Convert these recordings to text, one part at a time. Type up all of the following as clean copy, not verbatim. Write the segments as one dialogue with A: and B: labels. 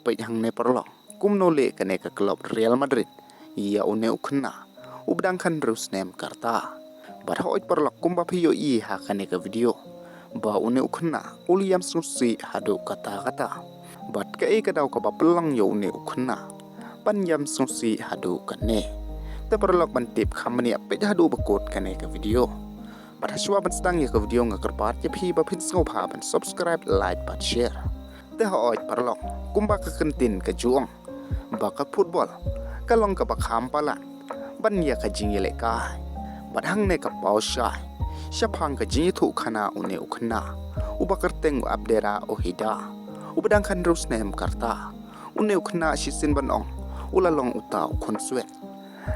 A: Peit hangne perlo kumno le kane ka Club Real Madrid ia une ukna ubdangkan rus nem karta bar hoit perlo kumba phiyo i ha kane ka video ba une ukna uliam susi hadu kata bat ka e ka daw ka ba pelang yo une ukna pan yam susi hadu kane te perlo ban tip khamni pe hadu bakot kane ka video bat haswa ban sedang ya ka video ngakarpat ya phi ba phin sngo pha ban subscribe like bat share te hoit perlo kumba ka kentin ka juang baka football kalong ka bakham pala ban ya ka jingile ka bat hangne ka pau shai syapang ka jithu khana une ukhna ubakar teng abdera ohida ubadang khan rus nem karta une ukhna shisin banong ulalong utaw khun swet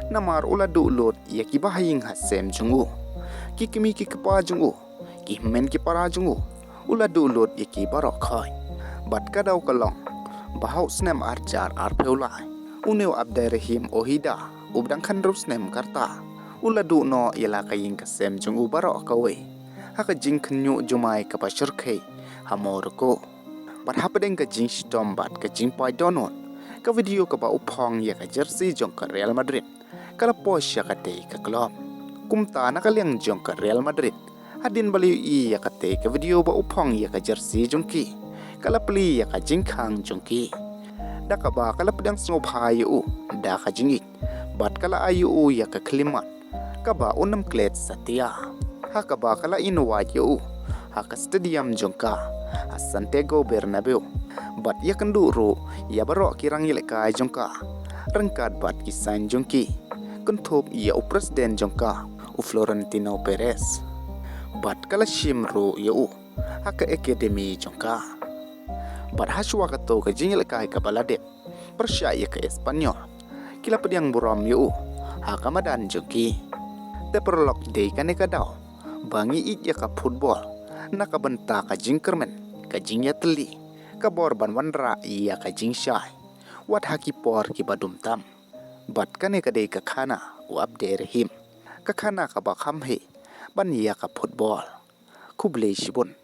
A: namar uladu lot ya ki bahing hasem jungu kikimi ki kapa jungu ki men ki para jungu uladu lot ya ki barok khai bat kadaw kalong bahau snem arjar arpeulai uneu abderehim ohida ubdang khan rus nem karta uladu no yala kaying kasem jung ubaro kawe haka jing khnyu jumai ka pasharkhe hamor ko bat hapadeng ka jing stom bat ka jing pai donon ka video ka ba uphong ya ka jersey jong ka Real Madrid kala posh ya ka te ka club kumta na kalyang jong ka Real Madrid hadin baliu i ya ka te ka video ba uphong ya ka jersey jong ki kala pli ya ka jing khang jong ki da ka ba kala pedang snop hayu da ka jingik bat kala ayu ya ka klimat ka ba unam klet satia ha ka ba kala inwa yu ha ka stadium jongka ha Santiago Bernabeu bat ya kenduru ya baro kirang yele ka jongka rengkat bat kisan jongki kunthop ya u president jongka u Florentino Perez bat kala shimru yu ha ka academy jongka bat haswa ka to ka jingel ka balade persya ya ka Espanyol kila pediang buram yu ha ka madan jongki te perlok de kane ka daw bangi it ya ka football na ka benta ka jingkermen ka jingya teli ka borban wanra ya ka jingshai wat haki por ki badum tam bat kane ka de ka khana u abderehim ka khana ka ba kham he ban ya ka football kuble shibun